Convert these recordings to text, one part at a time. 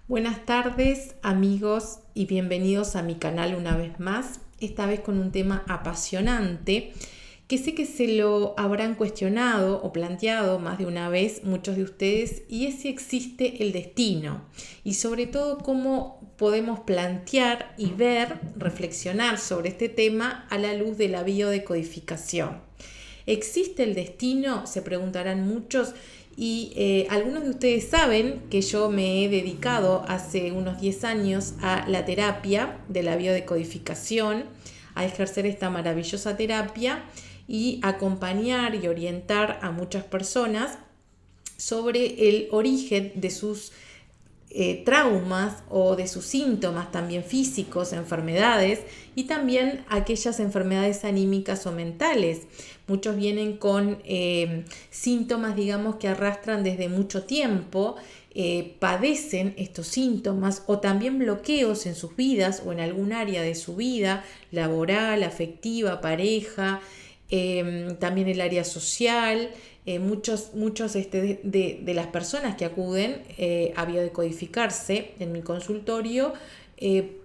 Buenas tardes amigos y bienvenidos a mi canal una vez más, esta vez con un tema apasionante que sé que se lo habrán cuestionado o planteado más de una vez muchos de ustedes, y es si existe el destino y sobre todo cómo podemos plantear y ver, reflexionar sobre este tema a la luz de la biodecodificación. ¿Existe el destino?, se preguntarán muchos, y algunos de ustedes saben que yo me he dedicado hace unos 10 años a la terapia de la biodecodificación, a ejercer esta maravillosa terapia y acompañar y orientar a muchas personas sobre el origen de sus traumas o de sus síntomas también físicos, enfermedades, y también aquellas enfermedades anímicas o mentales. Muchos vienen con síntomas, digamos, que arrastran desde mucho tiempo, padecen estos síntomas o también bloqueos en sus vidas o en algún área de su vida, laboral, afectiva, pareja, también el área social. Muchos de las personas que acuden a biodecodificarse en mi consultorio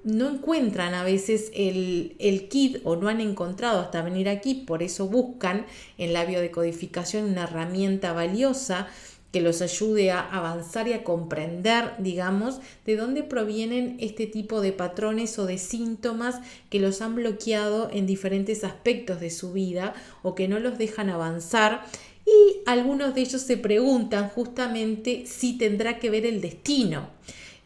no encuentran a veces el kit, o no han encontrado hasta venir aquí, por eso buscan en la biodecodificación una herramienta valiosa que los ayude a avanzar y a comprender, digamos, de dónde provienen este tipo de patrones o de síntomas que los han bloqueado en diferentes aspectos de su vida o que no los dejan avanzar. Y algunos de ellos se preguntan justamente si tendrá que ver el destino.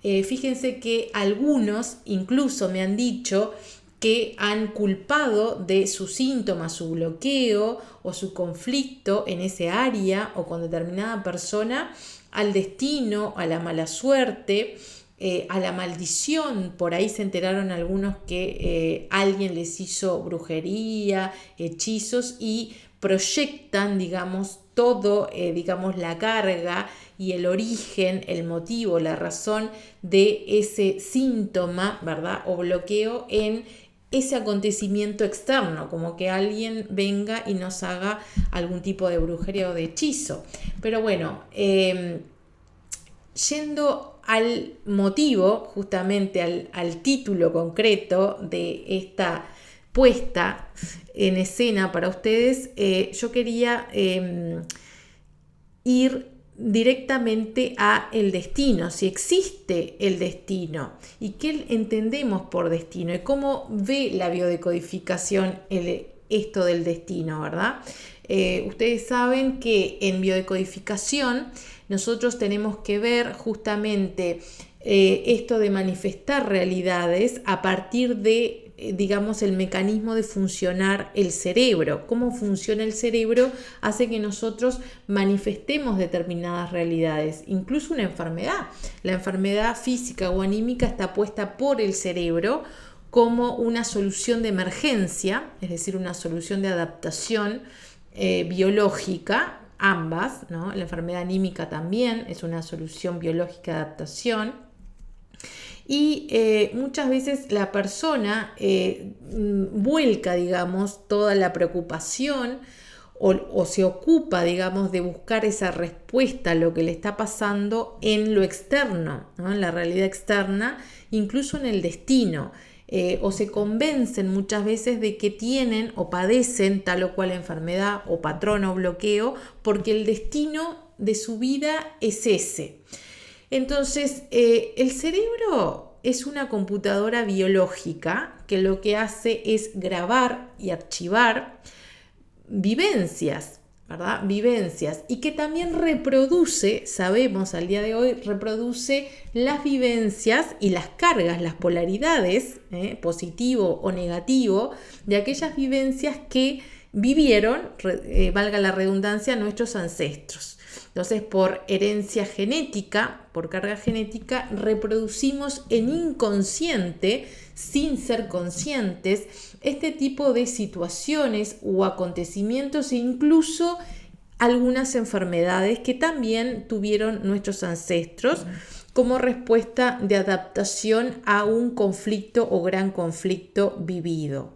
Fíjense que algunos incluso me han dicho que han culpado de sus síntomas, su bloqueo o su conflicto en ese área o con determinada persona, al destino, a la mala suerte, a la maldición. Por ahí se enteraron algunos que alguien les hizo brujería, hechizos, y proyectan, digamos, todo, digamos, la carga y el origen, el motivo, la razón de ese síntoma, ¿verdad?, o bloqueo en ese acontecimiento externo, como que alguien venga y nos haga algún tipo de brujería o de hechizo. Pero bueno, yendo al motivo, justamente al título concreto de esta puesta en escena para ustedes, yo quería ir directamente a el destino, si existe el destino y qué entendemos por destino y cómo ve la biodecodificación esto del destino, ¿verdad? Ustedes saben que en biodecodificación nosotros tenemos que ver justamente esto de manifestar realidades a partir de digamos, el mecanismo de funcionar el cerebro. Cómo funciona el cerebro hace que nosotros manifestemos determinadas realidades, incluso una enfermedad. La enfermedad física o anímica está puesta por el cerebro como una solución de emergencia, es decir, una solución de adaptación biológica, ambas, ¿no? La enfermedad anímica también es una solución biológica de adaptación. Y muchas veces la persona vuelca, digamos, toda la preocupación o se ocupa, digamos, de buscar esa respuesta a lo que le está pasando en lo externo, ¿no?, en la realidad externa, incluso en el destino. O se convencen muchas veces de que tienen o padecen tal o cual enfermedad o patrón o bloqueo porque el destino de su vida es ese. Entonces, el cerebro es una computadora biológica que lo que hace es grabar y archivar vivencias, ¿verdad? Vivencias, y que también reproduce, sabemos al día de hoy, reproduce las vivencias y las cargas, las polaridades, positivo o negativo, de aquellas vivencias que vivieron, valga la redundancia, nuestros ancestros. Entonces, por herencia genética, por carga genética, reproducimos en inconsciente, sin ser conscientes, este tipo de situaciones o acontecimientos e incluso algunas enfermedades que también tuvieron nuestros ancestros como respuesta de adaptación a un conflicto o gran conflicto vivido.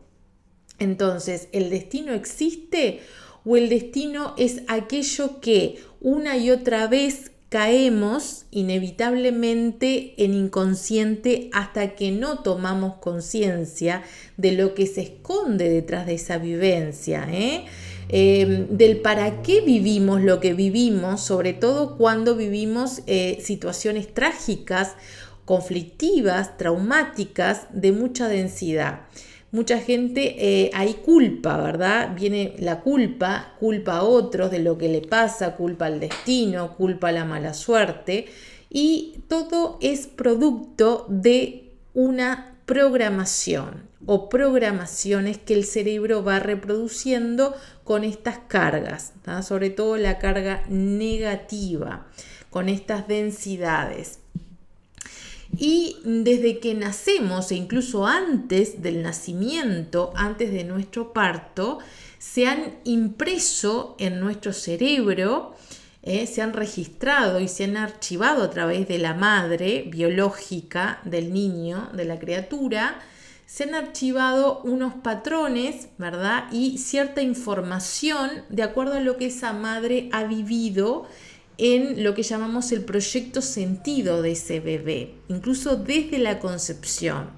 Entonces, ¿el destino existe o el destino es aquello que una y otra vez caemos inevitablemente en inconsciente hasta que no tomamos conciencia de lo que se esconde detrás de esa vivencia, del para qué vivimos lo que vivimos, sobre todo cuando vivimos situaciones trágicas, conflictivas, traumáticas, de mucha densidad. Mucha gente hay culpa, ¿verdad? Viene la culpa a otros de lo que le pasa, culpa al destino, culpa a la mala suerte, y todo es producto de una programación o programaciones que el cerebro va reproduciendo con estas cargas, ¿tá? Sobre todo la carga negativa, con estas densidades. Y desde que nacemos, e incluso antes del nacimiento, antes de nuestro parto, se han impreso en nuestro cerebro, se han registrado y se han archivado a través de la madre biológica del niño, de la criatura, se han archivado unos patrones, ¿verdad? Y cierta información de acuerdo a lo que esa madre ha vivido en lo que llamamos el proyecto sentido de ese bebé, incluso desde la concepción,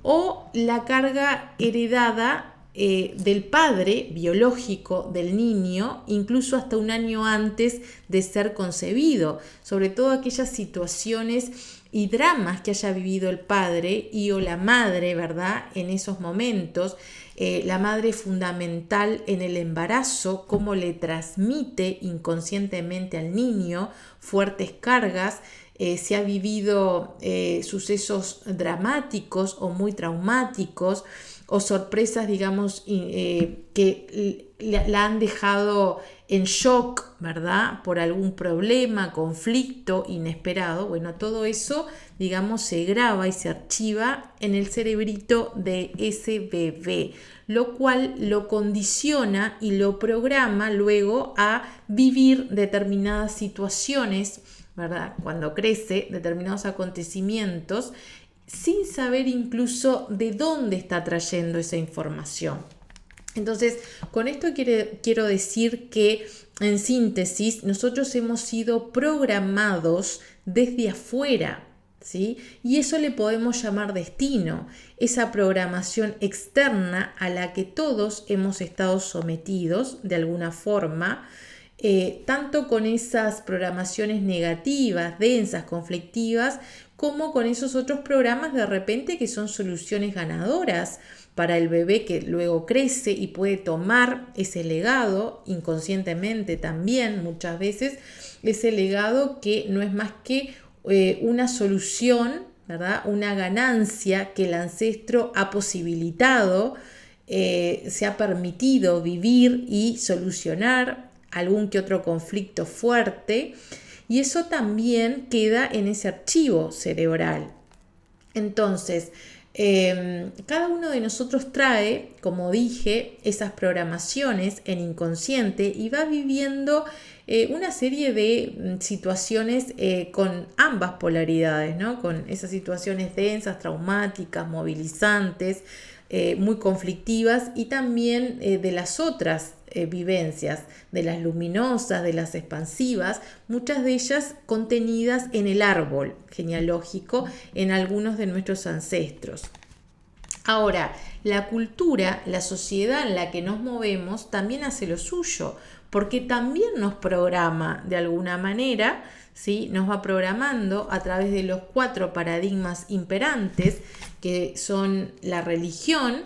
o la carga heredada del padre biológico del niño, incluso hasta un año antes de ser concebido, sobre todo aquellas situaciones y dramas que haya vivido el padre y o la madre, ¿verdad? En esos momentos, la madre fundamental en el embarazo, cómo le transmite inconscientemente al niño fuertes cargas, si ha vivido sucesos dramáticos o muy traumáticos o sorpresas, digamos, que la han dejado en shock, ¿verdad? Por algún problema, conflicto inesperado. Bueno, todo eso, digamos, se graba y se archiva en el cerebrito de ese bebé, lo cual lo condiciona y lo programa luego a vivir determinadas situaciones, ¿verdad? Cuando crece, determinados acontecimientos, sin saber incluso de dónde está trayendo esa información. Entonces, con esto quiero decir que, en síntesis, nosotros hemos sido programados desde afuera, ¿sí? Y eso le podemos llamar destino, esa programación externa a la que todos hemos estado sometidos de alguna forma, tanto con esas programaciones negativas, densas, conflictivas, como con esos otros programas de repente que son soluciones ganadoras para el bebé que luego crece y puede tomar ese legado inconscientemente también muchas veces, ese legado que no es más que una solución, ¿verdad? Una ganancia que el ancestro ha posibilitado, se ha permitido vivir y solucionar algún que otro conflicto fuerte, y eso también queda en ese archivo cerebral. Entonces, cada uno de nosotros trae, como dije, esas programaciones en inconsciente y va viviendo una serie de situaciones con ambas polaridades, ¿no? Con esas situaciones densas, traumáticas, movilizantes, muy conflictivas, y también de las otras vivencias, de las luminosas, de las expansivas, muchas de ellas contenidas en el árbol genealógico en algunos de nuestros ancestros. Ahora, la cultura, la sociedad en la que nos movemos también hace lo suyo, porque también nos programa de alguna manera, ¿sí? Nos va programando a través de los 4 paradigmas imperantes, que son la religión.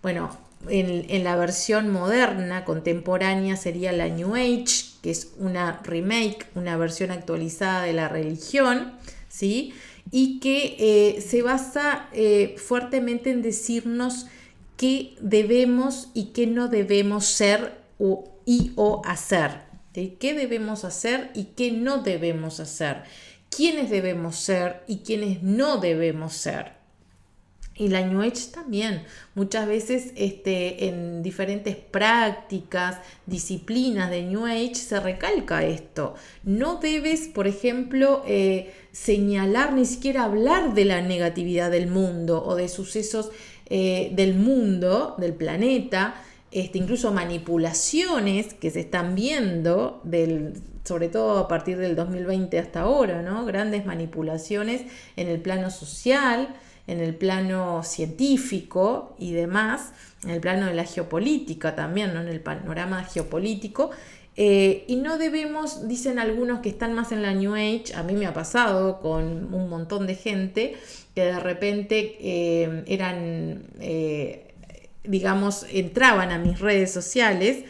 Bueno, en la versión moderna, contemporánea, sería la New Age, que es una remake, una versión actualizada de la religión, ¿sí? Y que se basa fuertemente en decirnos qué debemos y qué no debemos ser o hacer, ¿sí? ¿Qué debemos hacer y qué no debemos hacer? ¿Quiénes debemos ser y quiénes no debemos ser? Y la New Age también, muchas veces en diferentes prácticas, disciplinas de New Age se recalca esto. No debes, por ejemplo, señalar, ni siquiera hablar de la negatividad del mundo o de sucesos del mundo, del planeta, incluso manipulaciones que se están viendo sobre todo a partir del 2020 hasta ahora, ¿no? Grandes manipulaciones en el plano social, en el plano científico y demás, en el plano de la geopolítica también, ¿no? En el panorama geopolítico. Y no debemos, dicen algunos que están más en la New Age, a mí me ha pasado con un montón de gente que de repente digamos, entraban a mis redes sociales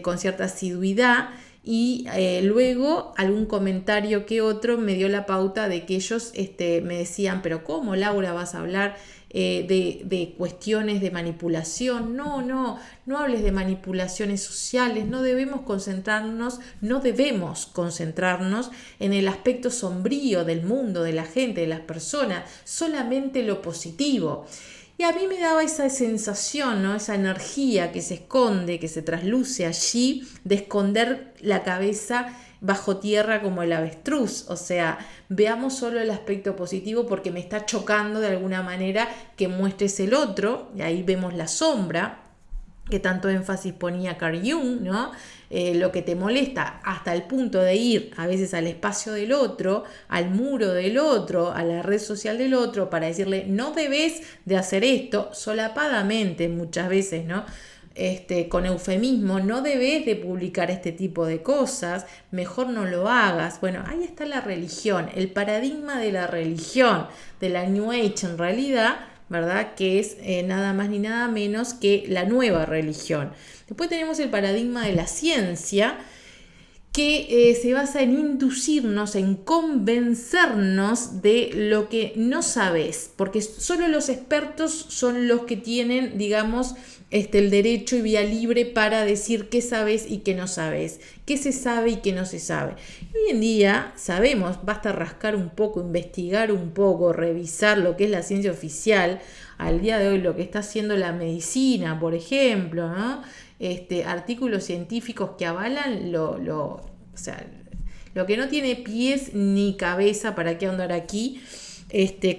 con cierta asiduidad y luego algún comentario que otro me dio la pauta de que ellos me decían, pero ¿cómo, Laura, vas a hablar de cuestiones de manipulación? No hables de manipulaciones sociales, no debemos concentrarnos en el aspecto sombrío del mundo, de la gente, de las personas, solamente lo positivo. Y a mí me daba esa sensación, ¿no? Esa energía que se esconde, que se trasluce allí, de esconder la cabeza bajo tierra como el avestruz. O sea, veamos solo el aspecto positivo porque me está chocando de alguna manera que muestres el otro. Y ahí vemos la sombra, que tanto énfasis ponía Carl Jung, ¿no? Lo que te molesta hasta el punto de ir a veces al espacio del otro, al muro del otro, a la red social del otro, para decirle, no debes de hacer esto, solapadamente muchas veces, ¿no? Con eufemismo, no debes de publicar este tipo de cosas, mejor no lo hagas. Bueno, ahí está la religión, el paradigma de la religión, de la New Age en realidad, ¿verdad? Que es nada más ni nada menos que la nueva religión. Después tenemos el paradigma de la ciencia, que se basa en inducirnos, en convencernos de lo que no sabes, porque solo los expertos son los que tienen, digamos, el derecho y vía libre para decir qué sabes y qué no sabes, qué se sabe y qué no se sabe. Hoy en día sabemos, basta rascar un poco, investigar un poco, revisar lo que es la ciencia oficial, al día de hoy lo que está haciendo la medicina, por ejemplo, ¿no? Artículos científicos que avalan o sea, lo que no tiene pies ni cabeza, ¿para qué andar aquí?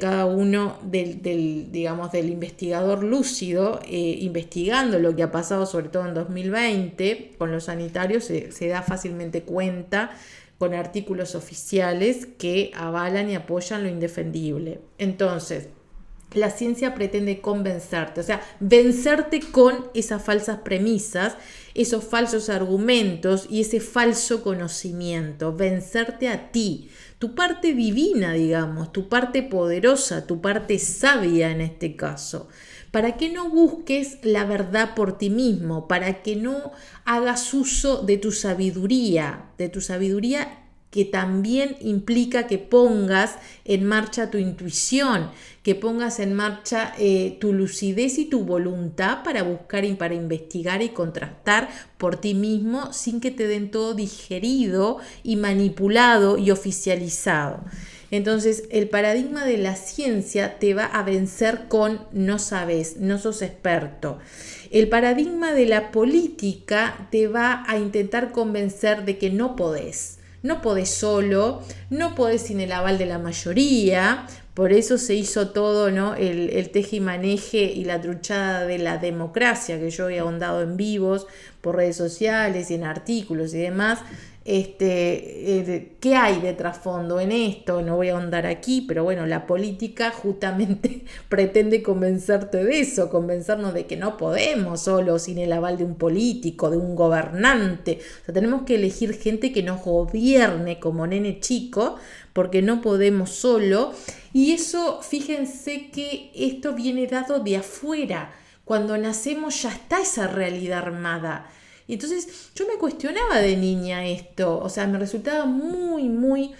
Cada uno del investigador lúcido, investigando lo que ha pasado, sobre todo en 2020, con los sanitarios, se da fácilmente cuenta con artículos oficiales que avalan y apoyan lo indefendible. Entonces, la ciencia pretende convencerte, o sea, vencerte con esas falsas premisas, esos falsos argumentos y ese falso conocimiento, vencerte a ti, tu parte divina, digamos, tu parte poderosa, tu parte sabia en este caso, para que no busques la verdad por ti mismo, para que no hagas uso de tu sabiduría que también implica que pongas en marcha tu intuición, que pongas en marcha tu lucidez y tu voluntad para buscar y para investigar y contrastar por ti mismo sin que te den todo digerido y manipulado y oficializado. Entonces, el paradigma de la ciencia te va a vencer con no sabes, no sos experto. El paradigma de la política te va a intentar convencer de que no podés. No podés solo, no podés sin el aval de la mayoría, por eso se hizo todo, ¿no? El tejimaneje y la truchada de la democracia, que yo he ahondado en vivos por redes sociales y en artículos y demás. ¿Qué hay de trasfondo en esto? No voy a ahondar aquí, pero bueno, la política justamente pretende convencerte de eso, convencernos de que no podemos solo sin el aval de un político, de un gobernante. O sea, tenemos que elegir gente que nos gobierne como nene chico, porque no podemos solo. Y eso, fíjense que esto viene dado de afuera. Cuando nacemos ya está esa realidad armada. Y entonces yo me cuestionaba de niña esto, o sea, me resultaba muy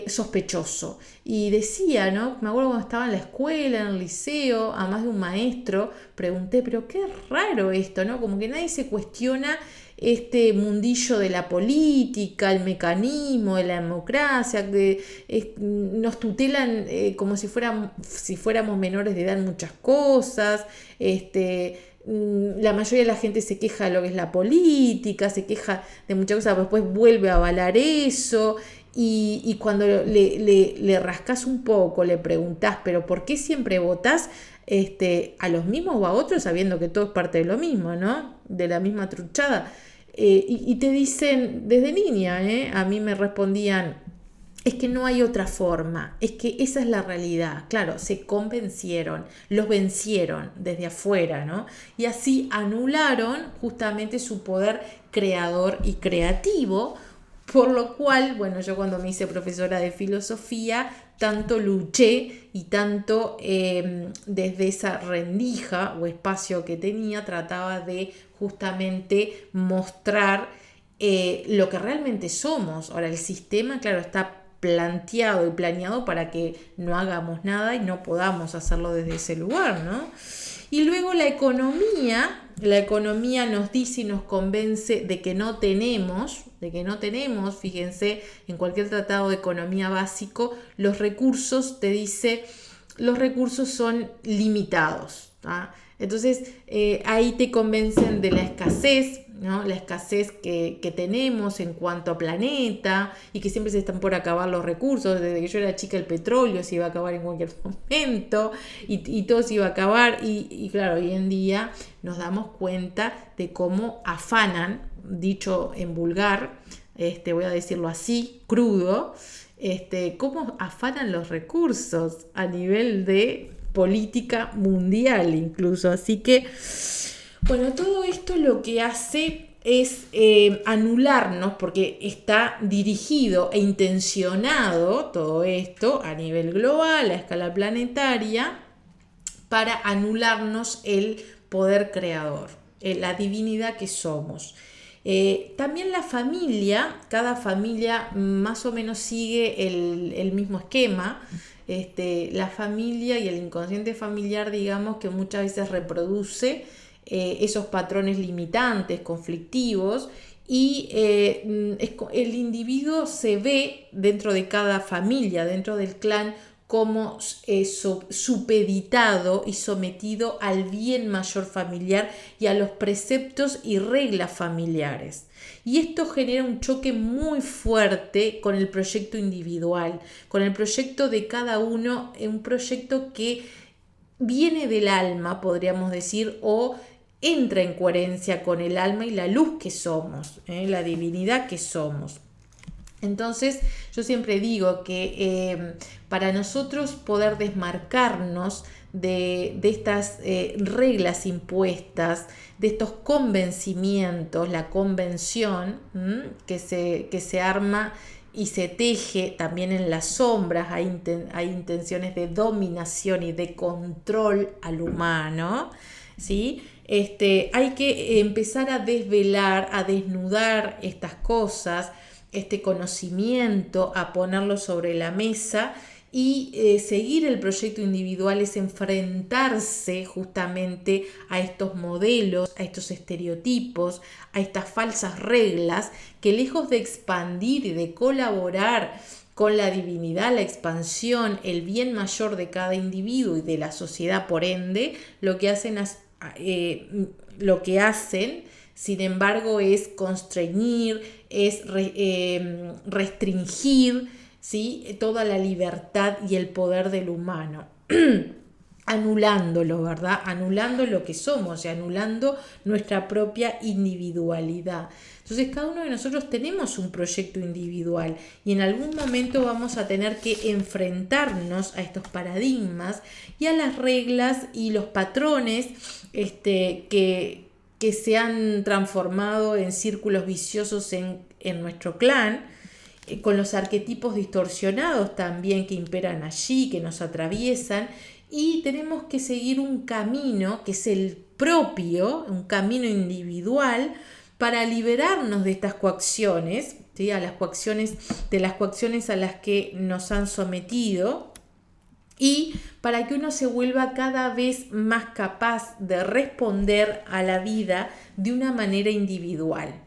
sospechoso. Y decía, ¿no? Me acuerdo cuando estaba en la escuela, en el liceo, a más de un maestro, pregunté, pero qué raro esto, ¿no? Como que nadie se cuestiona este mundillo de la política, el mecanismo de la democracia, que nos tutelan como si fuéramos menores de edad en muchas cosas, la mayoría de la gente se queja de lo que es la política, se queja de muchas cosas, pero después vuelve a avalar eso. Y cuando le rascas un poco, le preguntás, pero ¿por qué siempre votás a los mismos o a otros, sabiendo que todo es parte de lo mismo, ¿no? De la misma truchada? y te dicen desde niña, a mí me respondían, es que no hay otra forma, es que esa es la realidad. Claro, se convencieron, los vencieron desde afuera, ¿no? Y así anularon justamente su poder creador y creativo, por lo cual, bueno, yo cuando me hice profesora de filosofía, tanto luché y tanto desde esa rendija o espacio que tenía, trataba de justamente mostrar lo que realmente somos. Ahora, el sistema, claro, está planteado y planeado para que no hagamos nada y no podamos hacerlo desde ese lugar, ¿no? Y luego la economía nos dice y nos convence de que no tenemos, fíjense, en cualquier tratado de economía básico, los recursos, te dice, los recursos son limitados, ¿tá? Entonces ahí te convencen de la escasez, ¿no? La escasez que tenemos en cuanto a planeta y que siempre se están por acabar los recursos. Desde que yo era chica el petróleo se iba a acabar en cualquier momento y todo se iba a acabar y claro, hoy en día nos damos cuenta de cómo afanan, dicho en vulgar, voy a decirlo así, crudo, cómo afanan los recursos a nivel de política mundial incluso. Así que, bueno, todo esto lo que hace es anularnos, porque está dirigido e intencionado todo esto a nivel global, a escala planetaria, para anularnos el poder creador, la divinidad que somos. También la familia, cada familia más o menos sigue el mismo esquema. La familia y el inconsciente familiar, digamos, que muchas veces reproduce esos patrones limitantes, conflictivos, y el individuo se ve dentro de cada familia, dentro del clan, como supeditado y sometido al bien mayor familiar y a los preceptos y reglas familiares. Y esto genera un choque muy fuerte con el proyecto individual, con el proyecto de cada uno, un proyecto que viene del alma, podríamos decir, o entra en coherencia con el alma y la luz que somos, la divinidad que somos. Entonces, yo siempre digo que para nosotros poder desmarcarnos de estas reglas impuestas, de estos convencimientos, la convención que se arma y se teje también en las sombras, hay intenciones de dominación y de control al humano, ¿sí? Hay que empezar a desvelar, a desnudar estas cosas, este conocimiento, a ponerlo sobre la mesa y seguir el proyecto individual es enfrentarse justamente a estos modelos, a estos estereotipos, a estas falsas reglas que lejos de expandir y de colaborar con la divinidad, la expansión, el bien mayor de cada individuo y de la sociedad por ende, lo que hacen sin embargo, es constreñir, es restringir, ¿sí?, toda la libertad y el poder del humano, anulándolo, ¿verdad? Anulando lo que somos y anulando nuestra propia individualidad. Entonces, cada uno de nosotros tenemos un proyecto individual y en algún momento vamos a tener que enfrentarnos a estos paradigmas y a las reglas y los patrones que se han transformado en círculos viciosos en nuestro clan, con los arquetipos distorsionados también que imperan allí, que nos atraviesan, y tenemos que seguir un camino que es el propio, un camino individual, para liberarnos de estas coacciones, ¿sí?, de las coacciones a las que nos han sometido, y para que uno se vuelva cada vez más capaz de responder a la vida de una manera individual.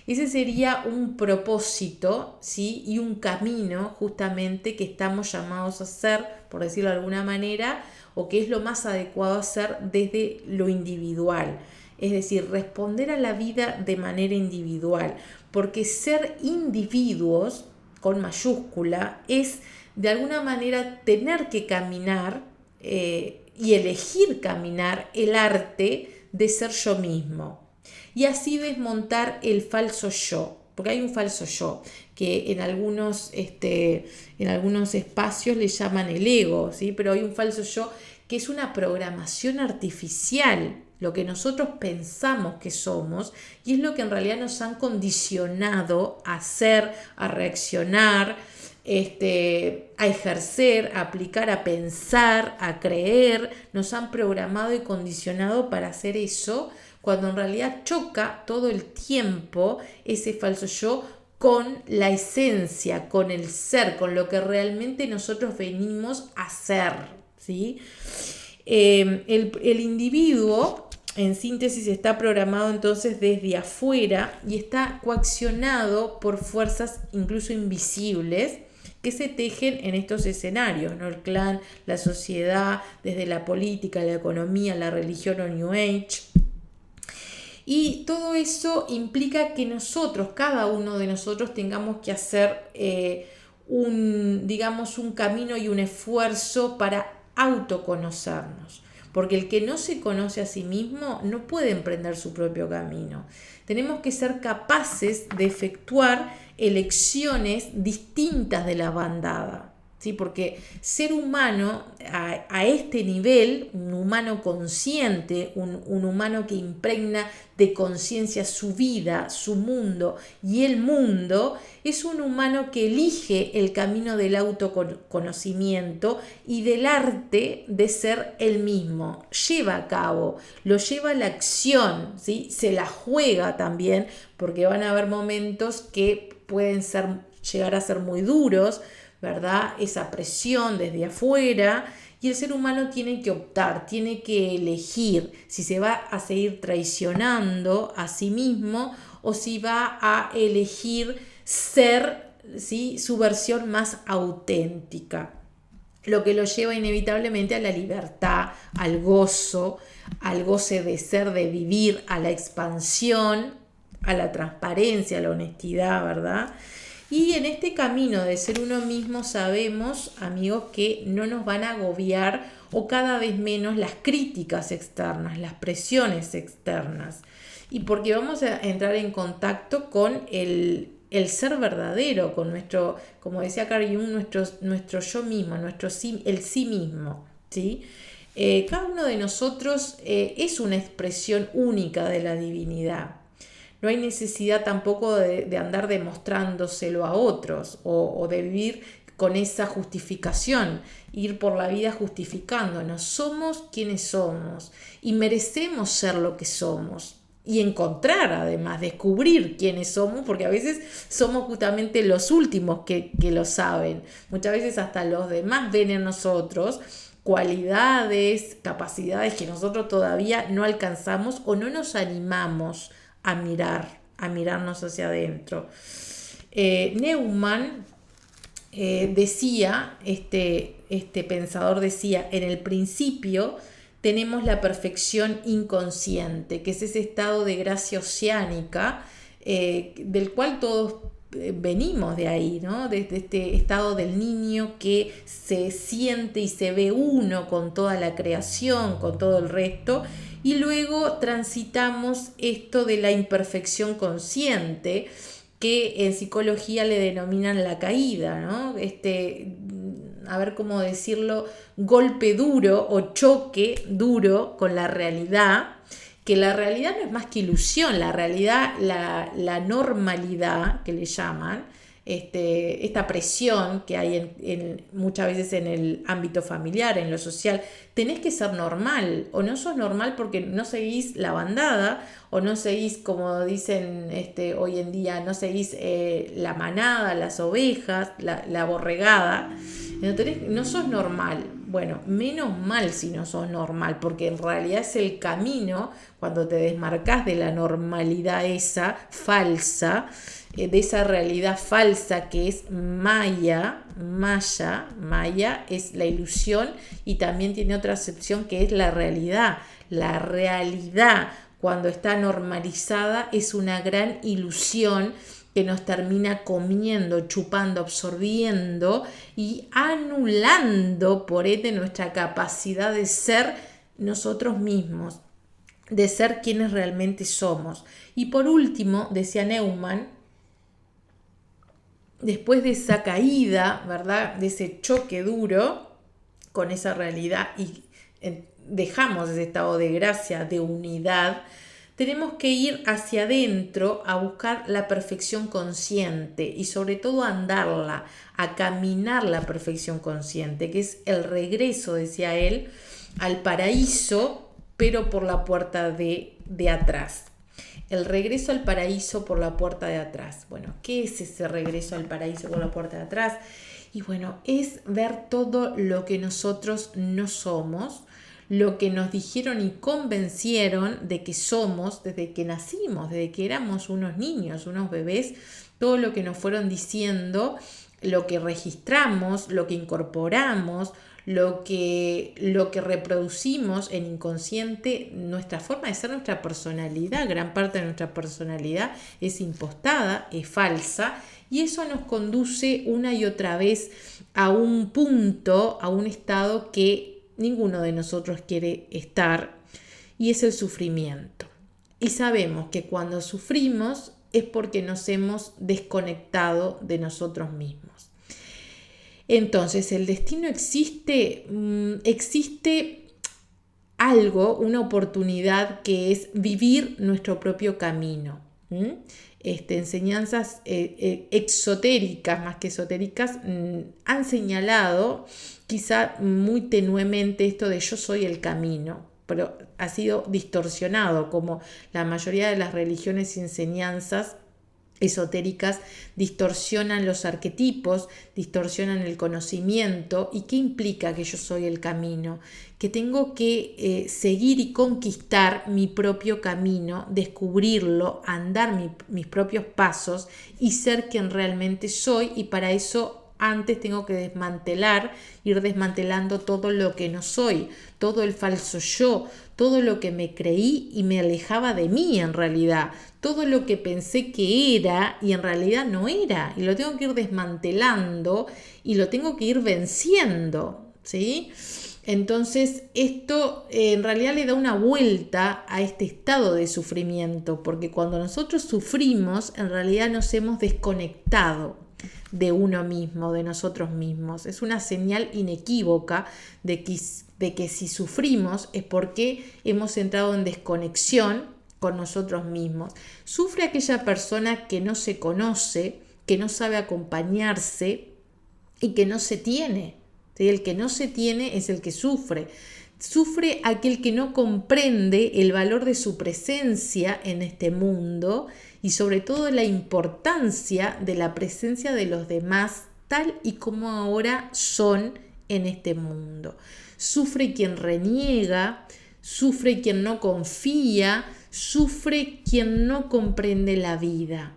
Ese sería un propósito, ¿sí?, y un camino justamente que estamos llamados a hacer, por decirlo de alguna manera, o que es lo más adecuado a hacer desde lo individual. Es decir, responder a la vida de manera individual, porque ser individuos, con mayúscula, es de alguna manera tener que caminar y elegir caminar el arte de ser yo mismo. y así desmontar el falso yo, porque hay un falso yo que en algunos espacios le llaman el ego, ¿sí? Pero hay un falso yo que es una programación artificial, lo que nosotros pensamos que somos, y es lo que en realidad nos han condicionado a hacer, a reaccionar, a ejercer, a aplicar, a pensar, a creer. Nos han programado y condicionado para hacer eso, cuando en realidad choca todo el tiempo ese falso yo con la esencia, con el ser, con lo que realmente nosotros venimos a ser, ¿sí? El individuo, en síntesis, está programado entonces desde afuera y está coaccionado por fuerzas incluso invisibles que se tejen en estos escenarios, ¿no? El clan, la sociedad, desde la política, la economía, la religión o New Age. Y todo eso implica que nosotros, cada uno de nosotros, tengamos que hacer un camino y un esfuerzo para autoconocernos. Porque el que no se conoce a sí mismo no puede emprender su propio camino. Tenemos que ser capaces de efectuar elecciones distintas de la bandada, ¿sí? Porque ser humano a este nivel, un humano consciente, un humano que impregna de conciencia su vida, su mundo y el mundo, es un humano que elige el camino del autoconocimiento y del arte de ser el mismo. Lleva a cabo, lo lleva a la acción, ¿sí? Se la juega también, porque van a haber momentos que pueden llegar a ser muy duros, ¿verdad? Esa presión desde afuera, y el ser humano tiene que optar, tiene que elegir si se va a seguir traicionando a sí mismo o si va a elegir ser, ¿sí?, su versión más auténtica, lo que lo lleva inevitablemente a la libertad, al goce de ser, de vivir, a la expansión, a la transparencia, a la honestidad, ¿verdad? Y en este camino de ser uno mismo sabemos, amigos, que no nos van a agobiar o cada vez menos las críticas externas, las presiones externas. Y porque vamos a entrar en contacto con el ser verdadero, con nuestro, como decía Carl Jung, nuestro yo mismo, el sí mismo, ¿sí? Cada uno de nosotros es una expresión única de la divinidad. No hay necesidad tampoco de andar demostrándoselo a otros o de vivir con esa justificación, ir por la vida justificándonos. Somos quienes somos y merecemos ser lo que somos y encontrar, además, descubrir quiénes somos, porque a veces somos justamente los últimos que lo saben. Muchas veces hasta los demás ven en nosotros cualidades, capacidades que nosotros todavía no alcanzamos o no nos animamos a mirarnos hacia adentro. Neumann decía, este pensador decía, en el principio tenemos la perfección inconsciente, que es ese estado de gracia oceánica del cual todos venimos de ahí, ¿no? Desde este estado del niño que se siente y se ve uno con toda la creación, con todo el resto, y luego transitamos esto de la imperfección consciente, que en psicología le denominan la caída, ¿no? A ver cómo decirlo, golpe duro o choque duro con la realidad, que la realidad no es más que ilusión, la realidad, la normalidad que le llaman, esta presión que hay muchas veces en el ámbito familiar, en lo social. Tenés que ser normal, o no sos normal porque no seguís la bandada, o no seguís, como dicen hoy en día, no seguís la manada, las ovejas, la borregada. No sos normal. Bueno, menos mal si no sos normal, porque en realidad es el camino, cuando te desmarcás de la normalidad esa falsa, de esa realidad falsa que es Maya es la ilusión, y también tiene otra acepción que es la realidad. La realidad, cuando está normalizada, es una gran ilusión que nos termina comiendo, chupando, absorbiendo y anulando por ende nuestra capacidad de ser nosotros mismos. de ser quienes realmente somos. Y por último, decía Neumann, después de esa caída, ¿verdad? De ese choque duro con esa realidad y dejamos ese estado de gracia, de unidad, tenemos que ir hacia adentro a buscar la perfección consciente y sobre todo a andarla, a caminar la perfección consciente, que es el regreso, decía él, al paraíso, pero por la puerta de atrás. El regreso al paraíso por la puerta de atrás. Bueno, ¿qué es ese regreso al paraíso por la puerta de atrás? Y bueno, es ver todo lo que nosotros no somos, lo que nos dijeron y convencieron de que somos desde que nacimos, desde que éramos unos niños, unos bebés, todo lo que nos fueron diciendo, lo que registramos, lo que incorporamos, lo que reproducimos en inconsciente, nuestra forma de ser, nuestra personalidad, gran parte de nuestra personalidad es impostada, es falsa, y eso nos conduce una y otra vez a un punto, a un estado que ninguno de nosotros quiere estar, y es el sufrimiento. Y sabemos que cuando sufrimos es porque nos hemos desconectado de nosotros mismos. Entonces, el destino existe algo, una oportunidad que es vivir nuestro propio camino. Enseñanzas exotéricas, más que esotéricas, han señalado quizá muy tenuemente esto de yo soy el camino, pero ha sido distorsionado, como la mayoría de las religiones y enseñanzas esotéricas distorsionan los arquetipos, distorsionan el conocimiento. ¿Y qué implica que yo soy el camino? Que tengo que seguir y conquistar mi propio camino, descubrirlo, andar mis propios pasos y ser quien realmente soy, y para eso antes tengo que ir desmantelando todo lo que no soy, todo el falso yo, todo lo que me creí y me alejaba de mí en realidad, todo lo que pensé que era y en realidad no era, y lo tengo que ir desmantelando y lo tengo que ir venciendo, ¿sí? Entonces esto en realidad le da una vuelta a este estado de sufrimiento, porque cuando nosotros sufrimos en realidad nos hemos desconectado de uno mismo, de nosotros mismos. Es una señal inequívoca de que si sufrimos es porque hemos entrado en desconexión con nosotros mismos. Sufre aquella persona que no se conoce, que no sabe acompañarse y que no se tiene. ¿Sí? El que no se tiene es el que sufre. Sufre aquel que no comprende el valor de su presencia en este mundo y sobre todo la importancia de la presencia de los demás tal y como ahora son en este mundo. Sufre quien reniega, sufre quien no confía, sufre quien no comprende la vida.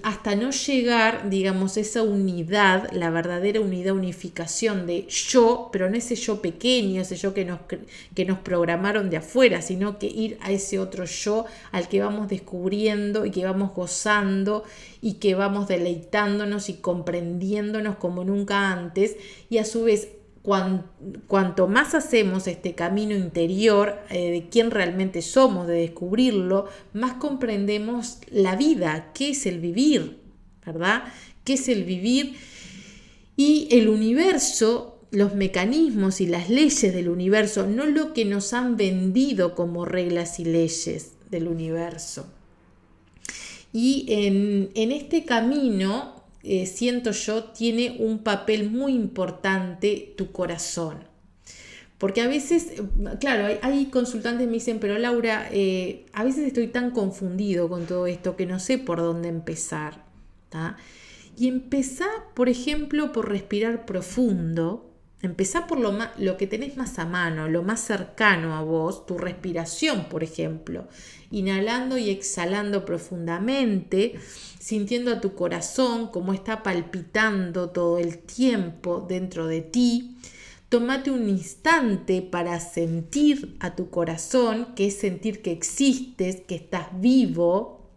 Hasta no llegar, digamos, esa unidad, la verdadera unidad, unificación de yo, pero no ese yo pequeño, ese yo que nos programaron de afuera, sino que ir a ese otro yo al que vamos descubriendo y que vamos gozando y que vamos deleitándonos y comprendiéndonos como nunca antes, y a su vez cuanto más hacemos este camino interior de quién realmente somos, de descubrirlo, más comprendemos la vida, qué es el vivir, ¿verdad? ¿Qué es el vivir? Y el universo, los mecanismos y las leyes del universo, no lo que nos han vendido como reglas y leyes del universo. Y en este camino siento yo, tiene un papel muy importante tu corazón. Porque a veces, claro, hay consultantes que me dicen, pero Laura, a veces estoy tan confundido con todo esto que no sé por dónde empezar. ¿Tá? Y empezá, por ejemplo, por respirar profundo. Empezá por lo que tenés más a mano, lo más cercano a vos, tu respiración, por ejemplo. Inhalando y exhalando profundamente, sintiendo a tu corazón como está palpitando todo el tiempo dentro de ti. Tómate un instante para sentir a tu corazón, que es sentir que existes, que estás vivo.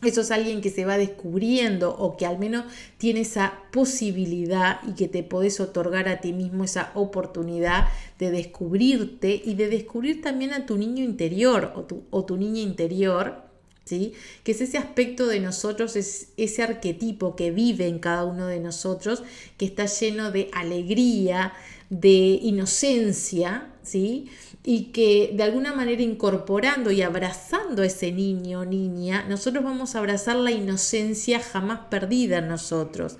Eso es alguien que se va descubriendo o que al menos tiene esa posibilidad y que te podés otorgar a ti mismo esa oportunidad de descubrirte y de descubrir también a tu niño interior o tu niña interior, ¿sí? Que es ese aspecto de nosotros, es ese arquetipo que vive en cada uno de nosotros, que está lleno de alegría, de inocencia, ¿sí? Y que de alguna manera incorporando y abrazando a ese niño o niña, nosotros vamos a abrazar la inocencia jamás perdida en nosotros.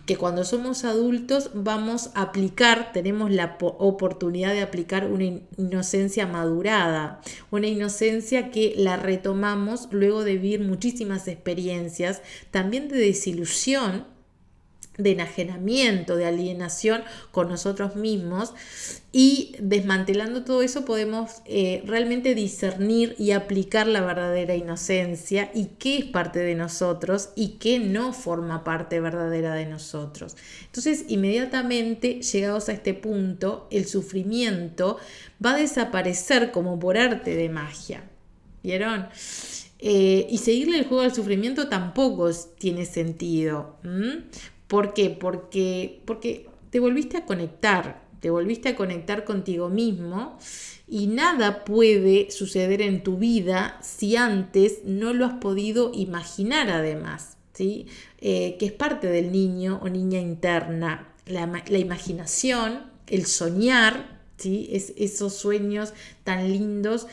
Que cuando somos adultos vamos a aplicar, tenemos la oportunidad de aplicar una inocencia madurada, una inocencia que la retomamos luego de vivir muchísimas experiencias, también de desilusión, de enajenamiento, de alienación con nosotros mismos, y desmantelando todo eso podemos realmente discernir y aplicar la verdadera inocencia y qué es parte de nosotros y qué no forma parte verdadera de nosotros. Entonces, inmediatamente llegados a este punto, el sufrimiento va a desaparecer como por arte de magia. ¿Vieron? Y seguirle el juego al sufrimiento tampoco tiene sentido. ¿Por qué? Porque te volviste a conectar contigo mismo y nada puede suceder en tu vida si antes no lo has podido imaginar además, ¿sí? Que es parte del niño o niña interna, la imaginación, el soñar, ¿sí? Esos sueños tan lindos.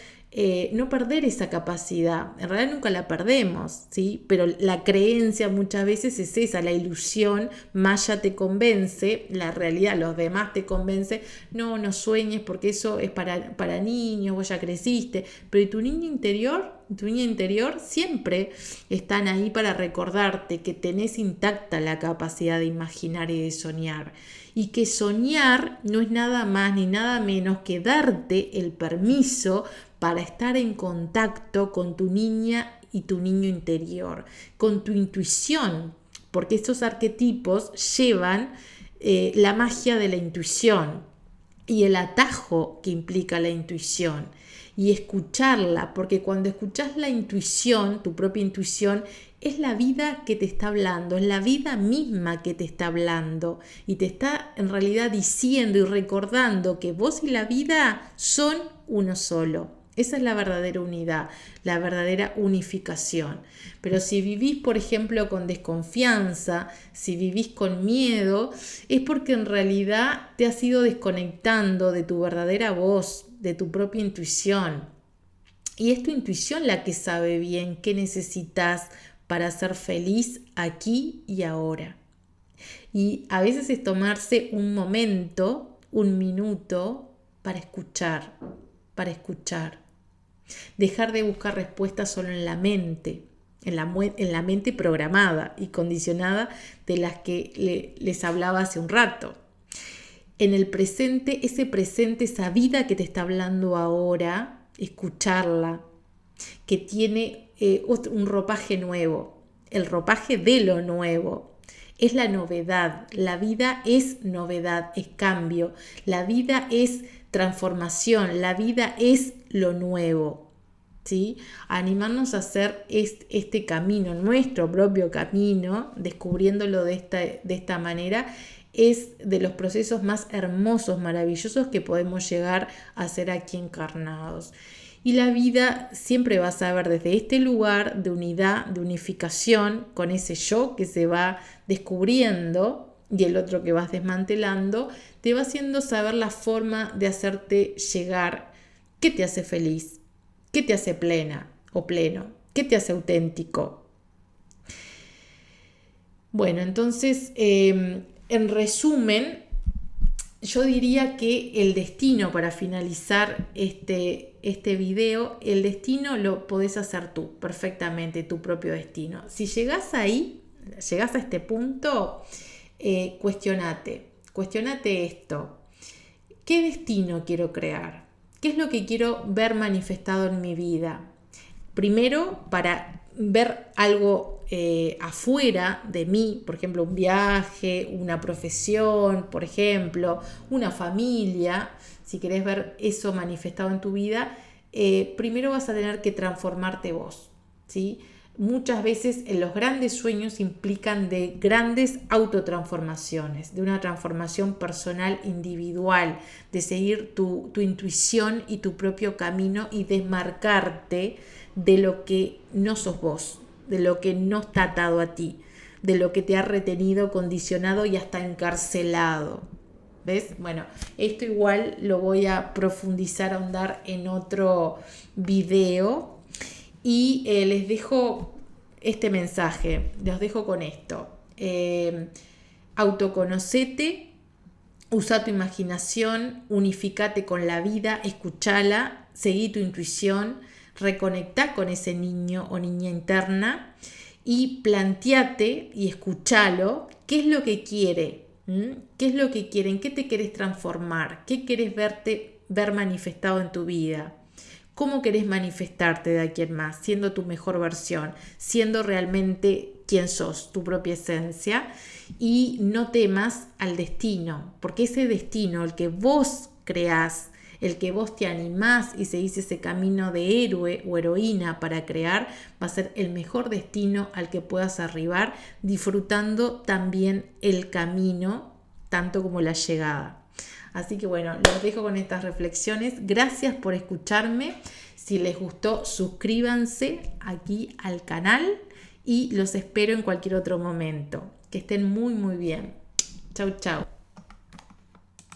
No perder esa capacidad, en realidad nunca la perdemos, ¿sí? Pero la creencia muchas veces es esa, la ilusión, Maya te convence, la realidad, los demás te convence, no sueñes porque eso es para niños, vos ya creciste, pero tu niña interior siempre están ahí para recordarte que tenés intacta la capacidad de imaginar y de soñar. Y que soñar no es nada más ni nada menos que darte el permiso para estar en contacto con tu niña y tu niño interior, con tu intuición, porque estos arquetipos llevan la magia de la intuición y el atajo que implica la intuición y escucharla, porque cuando escuchas la intuición, tu propia intuición, es la vida que te está hablando, es la vida misma que te está hablando y te está en realidad diciendo y recordando que vos y la vida son uno solo. Esa es la verdadera unidad, la verdadera unificación. Pero si vivís, por ejemplo, con desconfianza, si vivís con miedo, es porque en realidad te has ido desconectando de tu verdadera voz, de tu propia intuición. Y es tu intuición la que sabe bien qué necesitas para ser feliz aquí y ahora. Y a veces es tomarse un momento, un minuto, para escuchar. Dejar de buscar respuestas solo en la mente, en la mente programada y condicionada de las que les hablaba hace un rato. En el presente, esa vida que te está hablando ahora, escucharla, que tiene un ropaje nuevo, el ropaje de lo nuevo. Es la novedad, la vida es novedad, es cambio, la vida es transformación, la vida es lo nuevo, ¿sí? Animarnos a hacer este camino, nuestro propio camino, descubriéndolo de esta manera, es de los procesos más hermosos, maravillosos que podemos llegar a hacer aquí encarnados. Y la vida siempre va a saber desde este lugar de unidad, de unificación, con ese yo que se va descubriendo y el otro que vas desmantelando, te va haciendo saber la forma de hacerte llegar qué te hace feliz, qué te hace plena o pleno, qué te hace auténtico. Bueno, entonces, en resumen, yo diría que el destino, para finalizar este video, el destino lo podés hacer tú perfectamente, tu propio destino. Si llegás a este punto, cuestionate esto. ¿Qué destino quiero crear? ¿Qué es lo que quiero ver manifestado en mi vida? Primero, para ver algo afuera de mí, por ejemplo, un viaje, una profesión, por ejemplo, una familia. Si querés ver eso manifestado en tu vida, primero vas a tener que transformarte vos, ¿sí? muchas veces los grandes sueños implican de grandes autotransformaciones, de una transformación personal individual, de seguir tu intuición y tu propio camino y desmarcarte de lo que no sos vos, de lo que no está atado a ti, de lo que te ha retenido, condicionado y hasta encarcelado. ¿Ves? Bueno, esto igual lo voy a profundizar, ahondar en otro video. Y les dejo este mensaje, los dejo con esto. Autoconocete, usa tu imaginación, unificate con la vida, escúchala, seguí tu intuición, reconectá con ese niño o niña interna y planteate y escúchalo, ¿qué es lo que quiere? ¿Qué es lo que quiere? ¿En qué te querés transformar? ¿Qué querés ver manifestado en tu vida? ¿Cómo querés manifestarte de aquí en más? Siendo tu mejor versión, siendo realmente quien sos, tu propia esencia. Y no temas al destino, porque ese destino, el que vos creás, el que vos te animás y seguís ese camino de héroe o heroína para crear, va a ser el mejor destino al que puedas arribar, disfrutando también el camino, tanto como la llegada. Así que bueno, los dejo con estas reflexiones. Gracias por escucharme. Si les gustó, suscríbanse aquí al canal y los espero en cualquier otro momento. Que estén muy, muy bien. Chau, chau.